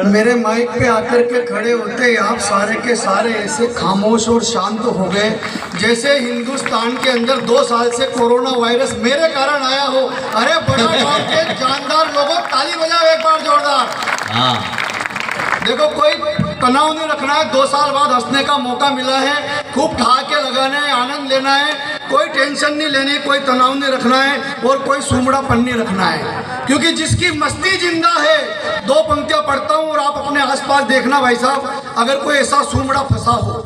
मेरे माइक पे आकर के खड़े होते ही आप सारे के सारे ऐसे खामोश और शांत हो गए जैसे हिंदुस्तान के अंदर 2 साल से कोरोना वायरस मेरे कारण आया हो। अरे बड़ा गांव के जानदार लोगों, ताली बजाओ एक बार जोरदार। देखो, कोई तनाव नहीं रखना है। 2 साल बाद हंसने का मौका मिला है, खूब ठहाके लगाना है, आनंद लेना है, कोई टेंशन नहीं लेनी, कोई तनाव नहीं रखना है और कोई सूमड़ापन नहीं रखना है। क्योंकि जिसकी मस्ती जिंदा है, 2 पंक्तियां पढ़ता हूँ और आप अपने आसपास देखना भाई साहब, अगर कोई ऐसा सूमड़ा फंसा हो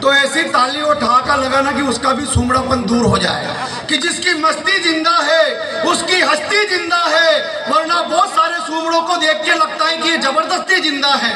तो ऐसी ताली और ठहाका लगाना कि उसका भी सूमड़ापन दूर हो जाए। कि जिसकी मस्ती जिंदा है उसकी हस्ती जिंदा है, वरना बहुत सारे सूमड़ों को देख के लगता है कि ये जबरदस्ती जिंदा है।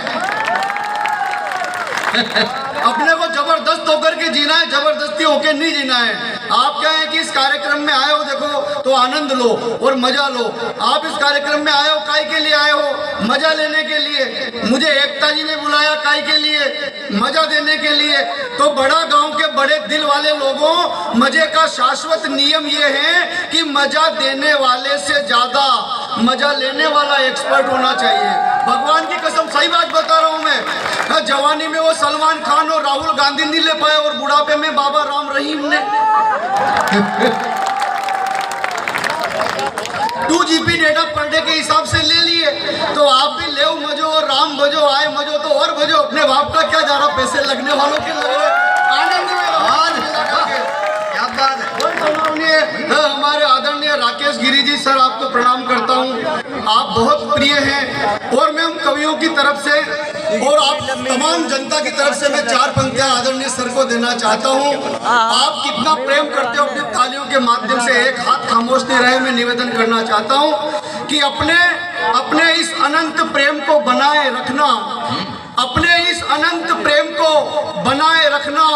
अपने को जबरदस्त होकर के जीना है, जबरदस्ती होकर नहीं जीना है। आप क्या है कि इस कार्यक्रम में आए हो, देखो तो आनंद लो और मजा लो। आप इस कार्यक्रम में आए हो, काहे के लिए आए हो? मजा लेने के लिए। मुझे एकता जी ने बुलाया काहे के लिए? मजा देने के लिए। तो बड़ा गांव के बड़े दिल वाले लोगों, मजे का शाश्वत नियम ये है कि मजा देने वाले से ज्यादा मजा लेने वाला एक्सपर्ट होना चाहिए। भगवान की कसम सही बात बता रहा हूं मैं। जवानी में वो सलमान खान और राहुल गांधी नहीं ले पाए और बुढ़ापे में बाबा राम रहीम ने 2 GB डेटा पर डे के हिसाब से ले लिए। तो आप भी ले मजो और राम भजो, आए मजो तो और भजो। अपने बाप का क्या जा रहा, पैसे लगने वालों के लग रहे, आनंद में क्या बात है। हमारे आदरणीय राकेश गिरी जी सर, आपको प्रणाम करता हूं। आप बहुत प्रिय हैं और मैं हम कवियों की तरफ से और आप तमाम जनता की तरफ से मैं 4 पंक्तियां आदरणीय सर को देना चाहता हूं। आप कितना प्रेम करते हो, अपनी तालियों के माध्यम से एक हाथ खामोश नहीं रहे। मैं निवेदन करना चाहता हूं कि अपने इस अनंत प्रेम को बनाए रखना, अपने इस अनंत प्रेम को बनाए रखना,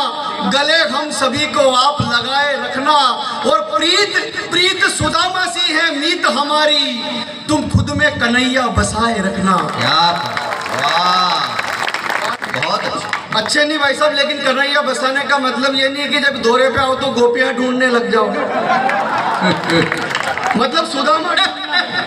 गले हम सभी को आप लगाए रखना। और प्रीत सुदामा सी है मीत हमारी, तुम खुद में कन्हैया बसाए रखना। बहुत अच्छे नहीं भाई साहब, लेकिन कन्हैया बसाने का मतलब ये नहीं है कि जब दौरे पे आओ तो गोपियां ढूंढने लग जाओ। मतलब सुदामा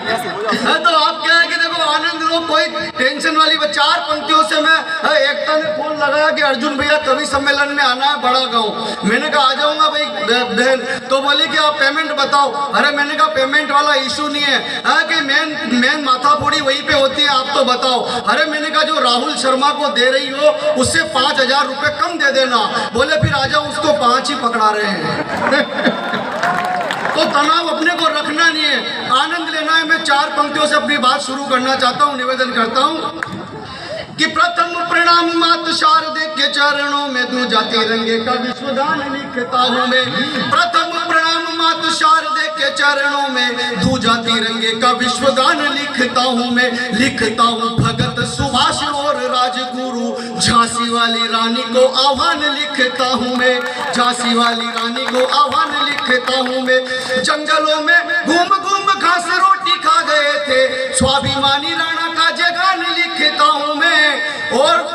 तो आप क्या है कि देखो आनंद लो, कोई टेंशन वाली 4 पंक्तियों से मैं एकता ने फोन लगाया कि अर्जुन भैया कवि सम्मेलन में आना है बड़ा गाँव। मैंने कहा आ जाऊंगा भाई बहन। तो बोली कि आप पेमेंट बताओ। अरे मैंने कहा पेमेंट वाला इशू नहीं है, कि मेन माथाफोड़ी वहीं पे होती है, आप तो बताओ। अरे मैंने कहा जो राहुल शर्मा को दे रही हो उससे 5,000 रुपये कम दे देना। बोले फिर आ जाओ, उसको 5 ही पकड़ा रहे हैं। तो तनाव अपने को रखना नहीं है, आनंद लेना है। मैं 4 पंक्तियों से अपनी बात शुरू करना चाहता हूँ, निवेदन करता हूँ कि प्रथम प्रणाम मात शारदे के चरणों में, दूजा तिरंगे का विश्वदान लिखता हूँ मैं। प्रथम प्रणाम मात शारदे के चरणों में, दूजा तिरंगे का विश्वदान लिखता हूँ मैं। लिखता हूँ भगत सुभाष और राजगुरु झांसी वाली रानी को आह्वान लिखता हूँ मैं। झांसी वाली रानी को आह्वान लिखता हूँ मैं। जंगलों में घूम घूम घास रोटी खा गए थे, स्वाभिमानी राणा का जगान लिखता हूँ मैं। और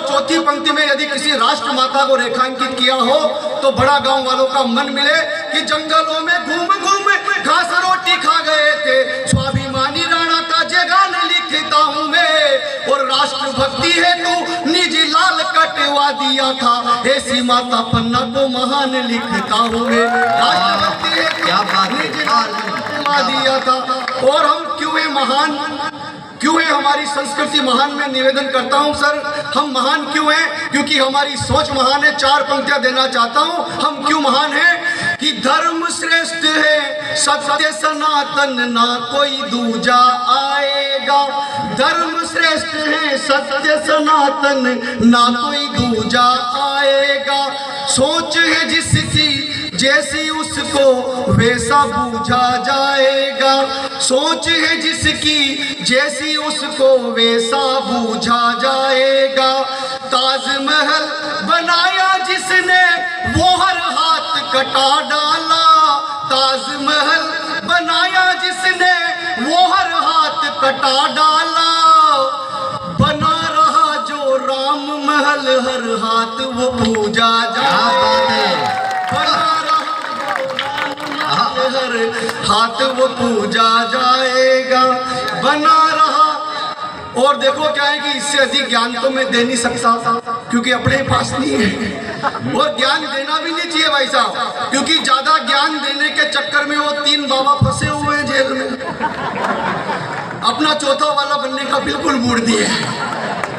चौथी पंक्ति में यदि किसी राष्ट्र माता को रेखांकित किया हो तो बड़ा गांव वालों का मन मिले कि जंगलों में घूम घूम घास रोटी खा गए थे, स्वाभिमानी राणा का जगान लिखता हूँ मैं। और राष्ट्र भक्ति है तू निजी लाल कटवा दिया था, ऐसी माता पन्ना को महान लिखता हूँ मैं। राष्ट्र भक्ति है क्या बात, निजी लाल कटवा दिया था। और हम क्यों है महान, क्यों है हमारी संस्कृति महान? मैं निवेदन करता हूं सर, हम महान क्यों हैं? क्योंकि हमारी सोच महान है। 4 पंक्तियां देना चाहता हूं, हम क्यों महान हैं? कि धर्म श्रेष्ठ है, सत्य सनातन, ना कोई दूजा आएगा। धर्म श्रेष्ठ है, सत्य सनातन, ना कोई दूजा आएगा। सोच है जिसकी जैसी उसको वैसा बूझा जाएगा। सोच है जिसकी जैसी उसको वैसा बूझा जाएगा। ताजमहल बनाया जिसने वो हर हाथ कटा डाला। ताजमहल बनाया जिसने वो हर हाथ कटा डाला। बना रहा जो राम महल हर हाथ वो पूजा जाए। हर हाथ वो पूजा जाएगा बना रहा। और देखो क्या है कि इससे अधिक ज्ञान तो मैं दे नहीं सकता क्योंकि अपने पास नहीं है, और ज्ञान देना भी नहीं चाहिए भाई साहब, क्योंकि ज्यादा ज्ञान देने के चक्कर में वो 3 बाबा फंसे हुए हैं जेल में, अपना चौथा वाला बनने का बिल्कुल मूड दिए।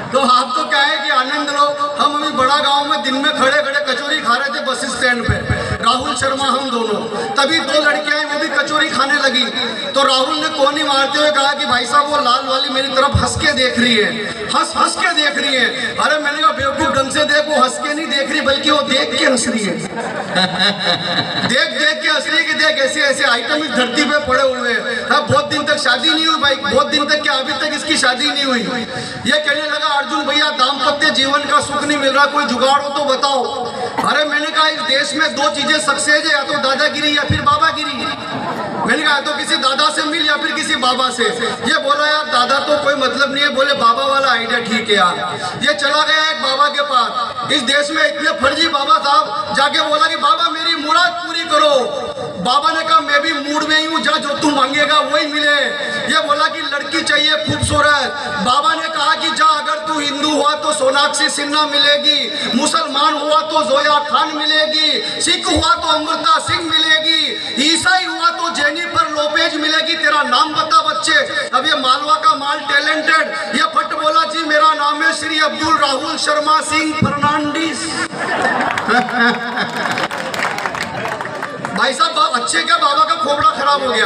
तो आप तो क्या है कि आनंद लो। हम अभी बड़ा गांव में दिन में खड़े खड़े कचौरी खा रहे थे बस स्टैंड पे, राहुल शर्मा हम दोनों, तभी 2 लड़कियां वो भी कचौरी खाने लगी। तो राहुल ने कोनी मारते हुए कहा कि भाई साहब वो लाल वाली मेरी तरफ हंस के देख रही है, हंस के देख रही है। अरे मैंने कहा बेवकूफ ढंग से देख, वो हंस के नहीं देख रही बल्कि वो देख के हंस रही है। देख के हंस रही है कि देख ऐसे ऐसे आइटम इस धरती पे पड़े हुए हैं। बहुत दिन तक शादी नहीं हुई भाई, बहुत दिन तक क्या अभी तक इसकी शादी नहीं हुई। ये कहने लगा अर्जुन भैया दाम्पत्य जीवन का सुख नहीं मिल रहा, कोई जुगाड़ हो तो बताओ। अरे मैंने कहा इस देश में 2 चीजें सक्सेस है, या तो दादागिरी या फिर बाबागिरी। मैंने कहा तो किसी दादा से मिल या फिर किसी बाबा से। ये बोला यार दादा तो कोई मतलब नहीं है, बोले बाबा वाला आइडिया ठीक है यार। ये चला गया एक बाबा के पास। इस देश में इतने फर्जी बाबा साहब, जाके बोला कि बाबा मेरी मुराद पूरी करो। बाबा ने कहा मैं भी मूड में ही हूँ, जा जो तू मांगेगा वही मिले। ये बोला कि लड़की चाहिए खूबसूरत। बाबा ने कहा कि जा अगर तू हिंदू हुआ तो सोनाक्षी सिन्हा मिलेगी, मुसलमान हुआ तो जोया खान मिलेगी, सिख हुआ तो अमृता सिंह मिलेगी, ईसाई हुआ तो जेनिफर लोपेज मिलेगी। तेरा नाम बता बच्चे। अब ये मालवा का माल टैलेंटेड ये फट बोला जी मेरा नाम है श्री अब्दुल राहुल शर्मा सिंह फर्नांडिस। भाई साहब अच्छे क्या बाबा का खोपड़ा खराब हो गया।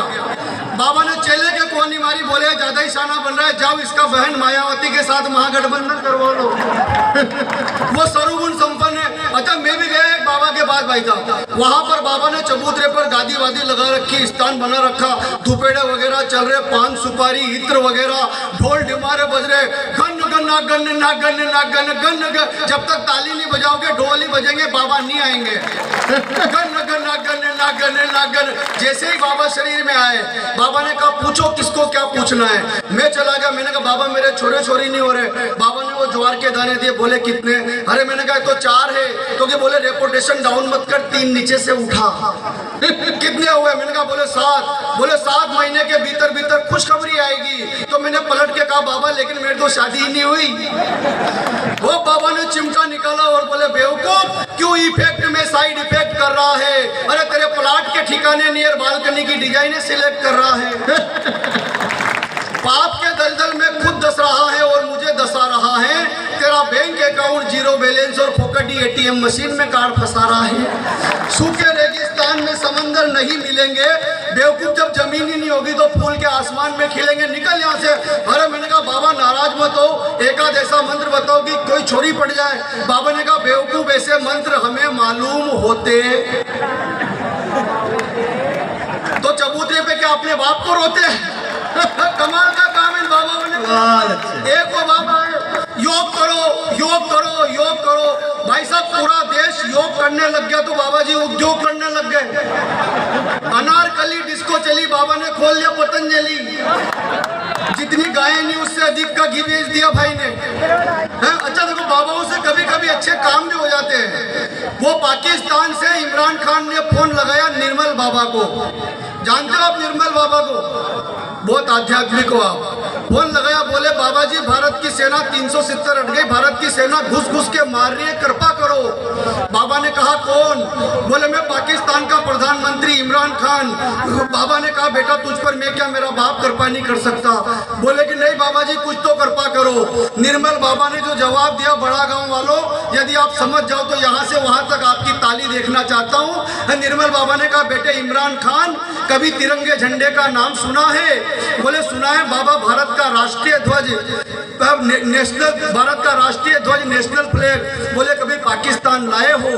बाबा ने चेले के कोनी मारी, बोले ज्यादा ही शाना बन रहा है, जाओ इसका बहन मायावती के साथ महागठबंधन करवा लो। वो सर्वगुण संपन्न है। अच्छा मैं भी गया एक बाबा के पास भाई साहब, वहां पर बाबा ने चबूतरे पर गादी वादी लगा रखी, स्थान बना रखा, धुपेड़े वगैरह चल रहे, पान सुपारी इत्र वगैरह, ढोल ढिमारे बज रहे, गन गन ना गन ना गन ना गन गन गन। जब तक ताली नहीं बजाओगे ढोल ही बजेंगे, बाबा नहीं आएंगे। गन गन ना गन ना गन ना गन। जैसे ही बाबा शरीर में आए, बाबा ने कहा पूछो किसको क्या पूछना है। मैं चला गया, मैंने कहा बाबा मेरे छोरे छोरी नहीं हो रहे। बाबा ने वो ज्वार के दाने दिए, बोले कितने? अरे मैंने कहा तो 4 है। तो क्या बोले रेपुटेशन डाउन मत कर, 3 नीचे से उठा। कितने हुए? मैंने कहा बोले 7। बोले 7 महीने के भीतर भीतर खुशखबरी आएगी। तो मैंने पलट के कहा बाबा लेकिन मेरी तो शादी ही नहीं हुई। वो बाबा ने चिमटा निकाला और बोले बेवकूफ क्यों इफेक्ट में साइड इफेक्ट कर रहा है? अरे तेरे प्लाट के ठिकाने नियर बालकनी की डिजाइन सिलेक्ट कर रहा है। पाप के दलदल में खुद दस रहा है और मुझे दसा रहा है। तेरा बैंक अकाउंट 0 बैलेंस और फोकटी ATM मशीन में कार्ड फंसा रहा है। सूखे रेगिस्तान में समंदर नहीं मिलेंगे। बेवकूफ जब जमीन ही नहीं होगी तो फूल के आसमान में खिलेंगे, निकल यहाँ से। अरे मैंने कहा बाबा नाराज मत हो, एकाध ऐसा मंत्र बताओ कि कोई छोरी पड़ जाए। बाबा ने कहा बेवकूफ ऐसे मंत्र हमें मालूम होते तो चबूतरे पे क्या अपने बाप को रोते? कमाल का काम है बाबा ने। एक वो बाबा है योग करो योग करो योग करो। भाई साहब पूरा देश योग करने लग गया तो बाबा जी उद्योग करने लग गए। अनारकली डिस्को चली, बाबा ने खोल लिया पतंजलि। जितनी गायें नहीं उससे अधिक का घी बेच दिया भाई ने। अच्छा देखो बाबाओं से कभी कभी अच्छे काम भी हो जाते हैं। वो पाकिस्तान से इमरान खान ने फोन लगाया निर्मल बाबा को। जानते हो आप निर्मल बाबा को? बहुत आध्यात्मिक हो आप। फोन लगाया, बोले बाबा जी भारत की सेना 370 हट गई, भारत की सेना घुस घुस के मार रही है, कृपा करो। बाबा ने कहा कौन? बोले मैं पाकिस्तान का प्रधानमंत्री इमरान खान। बाबा ने कहा बेटा तुझ पर मैं क्या, मेरा बाप कृपा नहीं कर सकता? बोले कि नहीं बाबा जी कुछ तो कृपा करो। निर्मल बाबा ने जो जवाब दिया, बड़ा गांव वालों यदि आप समझ जाओ तो यहाँ से वहां तक आपकी ताली देखना चाहता हूँ। निर्मल बाबा ने कहा बेटे इमरान खान कभी तिरंगे झंडे का नाम सुना है? बोले सुना है बाबा, भारत का राष्ट्रीय ध्वज नेशनल, भारत का राष्ट्रीय ध्वज नेशनल फ्लैग। बोले कभी पाकिस्तान लाए हो?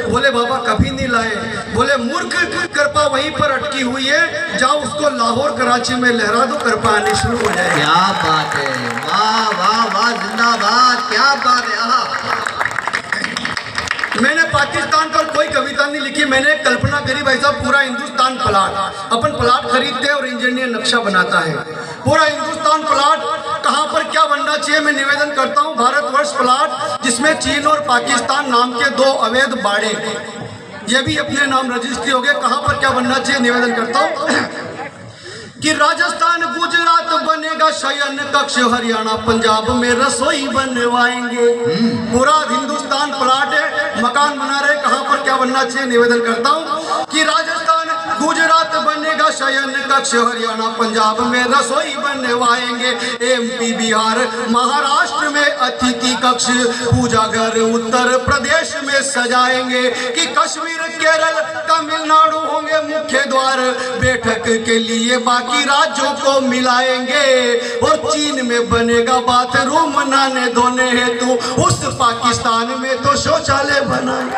बोले बाबा कभी नहीं लाए। बोले मूर्ख, कृपा वहीं पर अटकी हुई है, जाओ उसको लाहौर कराची में लहरा दो, कृपा आनी शुरू हो जाए। क्या बात है, वाह वाह वाह, जिंदाबाद, क्या बात है। मैंने पाकिस्तान पर कोई कविता नहीं लिखी, मैंने कल्पना करी भाई साहब पूरा हिंदुस्तान प्लाट, अपन प्लाट खरीदते हैं और इंजीनियर नक्शा बनाता है। पूरा हिंदुस्तान प्लाट कहाँ पर क्या बनना चाहिए मैं निवेदन करता हूँ। भारतवर्ष प्लाट जिसमें चीन और पाकिस्तान नाम के 2 अवैध बाड़े, ये भी अपने नाम रजिस्ट्री हो गए। कहाँ पर क्या बनना चाहिए निवेदन करता हूँ कि राजस्थान गुजरात बनेगा शयन कक्ष, हरियाणा पंजाब में रसोई बनवाएंगे। पूरा हिंदुस्तान प्लाट है, मकान बना रहे, कहाँ पर क्या बनना चाहिए निवेदन करता हूँ कि राजस्थान गुजरात बनेगा शयन कक्ष, हरियाणा पंजाब में रसोई बनवाएंगे। एमपी बिहार महाराष्ट्र में अतिथि कक्ष, पूजा घर उत्तर प्रदेश में सजाएंगे कि कश्मीर केरल तमिलनाडु होंगे मुख्य द्वार, बैठक के लिए बाकी राज्यों को मिलाएंगे। और चीन में बनेगा बाथरूम नहाने धोने हेतु, उस पाकिस्तान में तो शौचालय बनाएंगे।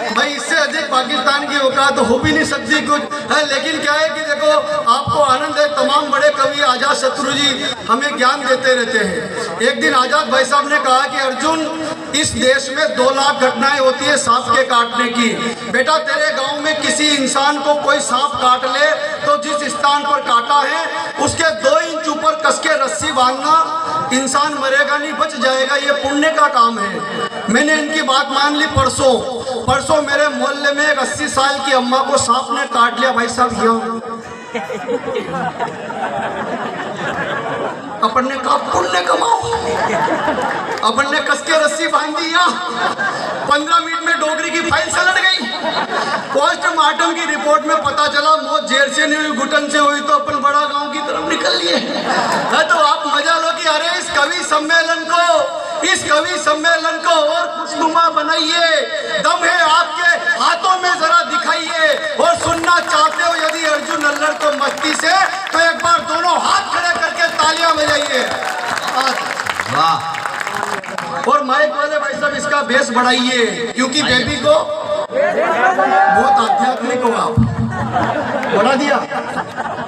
भाई इससे अधिक पाकिस्तान की औकात हो भी नहीं सकती कुछ है। लेकिन क्या है कि देखो आपको आनंद है, तमाम बड़े कवि आजाद शत्रु जी हमें ज्ञान देते रहते हैं। एक दिन आजाद भाई साहब ने कहा कि अर्जुन, इस देश में 2 लाख घटनाएं होती है सांप के काटने की। बेटा तेरे गांव में किसी इंसान को कोई सांप काट ले तो जिस स्थान पर काटा है उसके 2 इंच ऊपर कस के रस्सी बांधना, इंसान मरेगा नहीं, बच जाएगा। ये पुण्य का काम है। मैंने इनकी बात मान ली। परसों मेरे मोहल्ले में एक 80 साल की अम्मा को सांप ने काट लिया। भाई साहब अपन ने कहा पुण्य कमाओ, अपन ने कस के रस्सी बांध दी। 15 मिनट में डोगरी की फाइल सलट गई। पोस्टमार्टम की रिपोर्ट में पता चला मौत जेर से नहीं हुई, घुटन से हुई। तो अपन बड़ा गांव की तरफ निकल लिए। तो आप मजा लो कि अरे इस कवि सम्मेलन को और खुशनुमा बनाइए। दम है आपके हाथों में, जरा दिखाइए। और सुनना चाहते हो यदि अर्जुन अल्लड़ को मस्ती से, तो एक बार दोनों हाथ खड़े करके तालियां बजाइए। वाह। और माइक वाले भाई साहब इसका बेस बढ़ाइए, क्योंकि बेबी को बहुत आध्यात्मिक हो। आप बढ़ा दिया,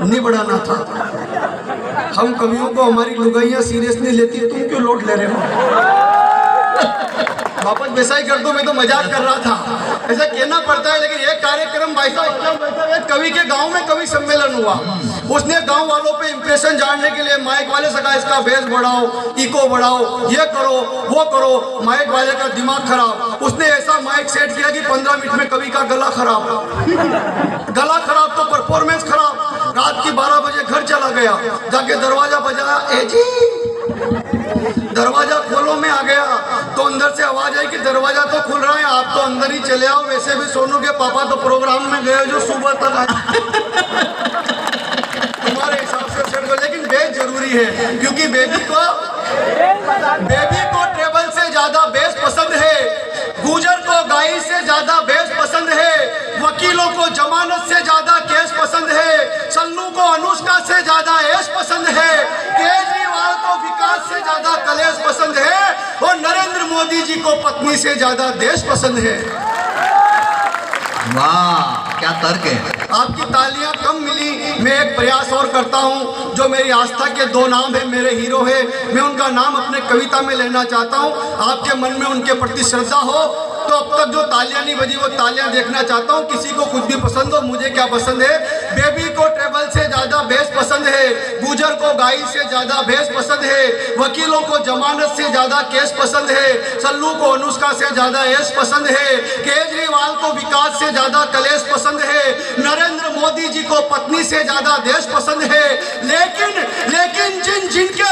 नहीं बढ़ाना था। हम कवियों को हमारी लुगाइयां सीरियस नहीं लेती, तुम क्यों लोड ले रहे हो? वापस वैसा ही कर दो, मैं तो मजाक कर रहा था। ऐसा कहना पड़ता है। लेकिन एक कार्यक्रम भाई साहब, एक कवि के गांव में कवि सम्मेलन हुआ। उसने गांव वालों पे इंप्रेशन जानने के लिए माइक वाले से कहा इसका बेस बढ़ाओ, इको बढ़ाओ, ये करो वो करो। माइक वाले का दिमाग खराब। उसने ऐसा माइक सेट किया कि 15 मिनट में कवि का गला खराब तो परफॉर्मेंस खराब। रात की 12 बजे घर चला गया, जाके दरवाजा बजाया, ए जी दरवाजा खोलो। में आ गया तो अंदर से आवाज आई कि दरवाजा तो खुल रहा है, आप तो अंदर ही चले आओ। वैसे भी सोनू के पापा तो प्रोग्राम में गए जो सुबह तक आए। तुम्हारे हिसाब से सेट को, लेकिन बेस जरूरी है, क्योंकि बेबी को टेबल से ज्यादा बेस पसंद है, गुजर को गाई से ज्यादा बेस पसंद है, वकीलों को जमानत से ज्यादा केस पसंद है, सल्लू को अनुष्का से ज्यादा ऐश पसंद है, केजरीवाल को विकास से ज्यादा कलेश पसंद है, और नरेंद्र मोदी जी को पत्नी से ज्यादा देश पसंद है। वाह, क्या तर्क है। आपकी तालियां कम मिली। मैं एक प्रयास और करता हूं। जो मेरी आस्था के 2 नाम है, मेरे हीरो है, मैं उनका नाम अपने कविता में लेना चाहता हूं। आपके मन में उनके प्रति श्रद्धा हो तो अब तक जो तालियां नहीं बजी वो तालियां देखना चाहता हूं। किसी को कुछ भी पसंद हो, मुझे क्या पसंद है, बेबी को टेबल से ज्यादा बेस पसंद है, गुजर को गाई से ज्यादा बेस पसंद है, वकीलों को जमानत से ज्यादा केस पसंद है, सल्लू को अनुष्का से ज्यादा ऐश पसंद है, केजरीवाल को विकास से ज्यादा कलेश पसंद है, नरेंद्र मोदी जी को पत्नी से ज्यादा देश पसंद है। लेकिन जिनके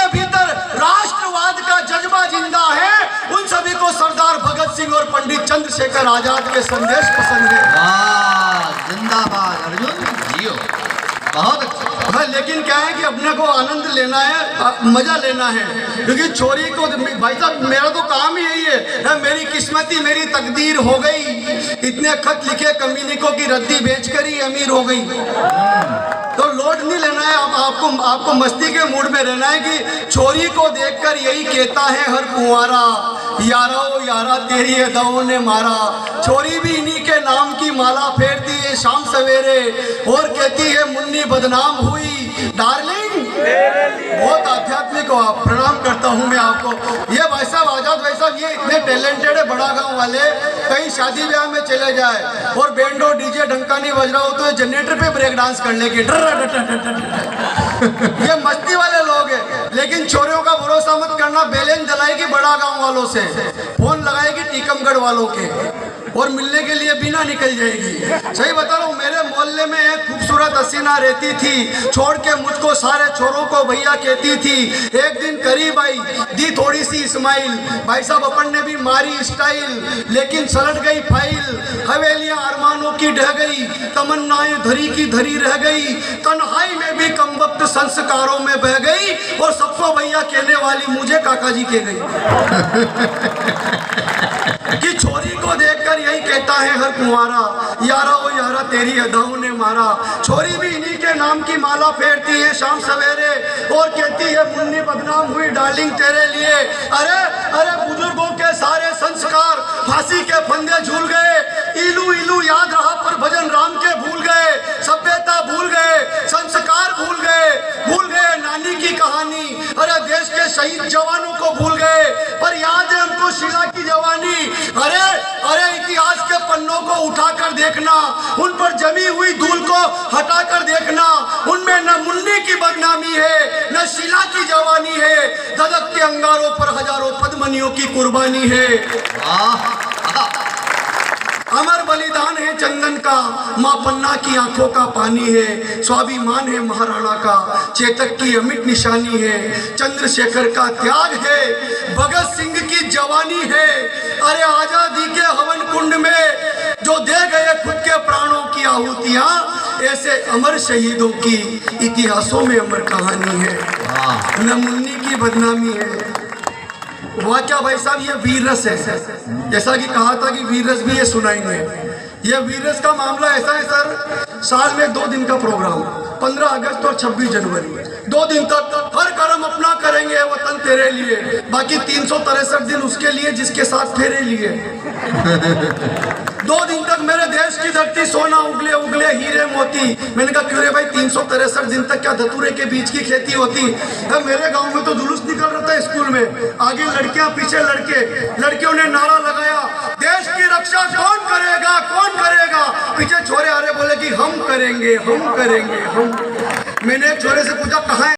भीतर राष्ट्रवाद का जज्बा जिंदा है, उन सभी को सरदार भगत सिंह और पंडित चंद्रशेखर आजाद के संदेश पसंद है। वाह, जिंदाबाद अर्जुन, जियो, बहुत अच्छा। लेकिन क्या है कि अपने को आनंद लेना है, मजा लेना है, क्योंकि छोरी को भाई साहब मेरा तो काम ही यही है। मेरी किस्मती मेरी तकदीर हो गई, इतने खत लिखे कमीनिकों की रद्दी बेचकर ही अमीर हो गई। तो लोड नहीं लेना है, आपको मस्ती के मूड में रहना है कि छोरी को देखकर यही कहता है हर कुंवारा, यारा ओ यारा तेरी अदाओं ने मारा। छोरी भी इन्हीं के नाम की माला फेरती है शाम सवेरे, और कहती है मुन्नी बदनाम हुई डार्लिंग। बहुत आध्यात्मिक हो आप, प्रणाम करता हूँ मैं आपको। ये भाई साहब आजाद भाई साहब ये इतने टैलेंटेड है, बड़ा गांव वाले, कहीं शादी ब्याह में चले जाए और बैंडो डीजे ढंका नहीं बज रहा हो तो जनरेटर पे ब्रेक डांस कर लेके ये मस्ती वाले लोग हैं। लेकिन छोरियों का भरोसा मत करना, बैलेंस जलाएगी बड़ा गांव वालों से, फोन लगाएगी टीकमगढ़ वालों के, और मिलने के लिए बिना निकल जाएगी। सही बता रहा हूँ, मेरे मोहल्ले में एक खूबसूरत हसीना रहती थी, छोड़ के मुझको सारे छोरों को भैया कहती थी। एक दिन करीब आई, दी थोड़ी सी इस्माइल, भाई साहब अपन ने भी मारी स्टाइल, लेकिन सलट गई फाइल। हवेलियां अरमानों की ढह गई, तमन्नाएं धरी की धरी रह गई, तन्हाई में भी कमबख्त संस्कारों में बह गई, और सबको भैया कहने वाली मुझे काका जी कह गई। कि छोरी को देखकर यही कहता है हर कुंवारा, यारा ओ यारा तेरी अदाओं ने मारा। छोरी भी इन्हीं के नाम की माला फेरती है शाम सवेरे, और कहती है मुन्नी बदनाम हुई डार्लिंग तेरे लिए। अरे अरे बुजुर्गों के सारे संस्कार फांसी के फंदे झूल गए, इलू इलू याद रहा पर भजन राम के भूल गए, सभ्यता भूल गए, संस्कार भूल गए नानी की कहानी। अरे देश के शहीद जवानों को भूल गए, पर याद है हमको शीला की जवानी। अरे अरे इतिहास के पन्नों को उठाकर देखना, उन पर जमी हुई धूल को हटाकर देखना, उनमें न मुन्नी की बदनामी है न शीला की जवानी है, धधकते अंगारों पर हजारों पद्मनियों की कुर्बानी है। अमर बलिदान है चंदन का, मां पन्ना की आंखों का पानी है, स्वाभिमान है महाराणा का, चेतक की अमिट निशानी है, चंद्रशेखर का त्याग है, भगत सिंह की जवानी है। अरे आजादी के हवन कुंड में जो दे गए खुद के प्राणों की आहुतियां, ऐसे अमर शहीदों की इतिहासों में अमर कहानी है, न मुन्नी की बदनामी है। वाक्या भाई साहब ये वीर रस है, जैसा कि कहा था कि वीर रस भी ये सुनाएंगे। ये वीर रस का मामला ऐसा है सर, साल में 2 दिन का प्रोग्राम, 15 अगस्त और 26 जनवरी, 2 दिन तक हर कर्म अपना करेंगे वतन तेरे लिए, बाकी 363 दिन उसके लिए जिसके साथ फेरे लिए। 2 दिन तक मेरे देश की धरती सोना उगले उगले हीरे मोती। मैंने कहा क्यों रे भाई 363 दिन तक क्या धतूरे के बीच की खेती होती है? मेरे गांव में तो जुलूस निकल रहा था स्कूल में, आगे लड़कियां पीछे लड़के, लड़कियों ने नारा लगाया देश की रक्षा कौन करेगा कौन करेगा, पीछे छोरे आ रहे बोले कि हम करेंगे हम करेंगे हम। मैंने एक छोरे से पूछा कहाँ है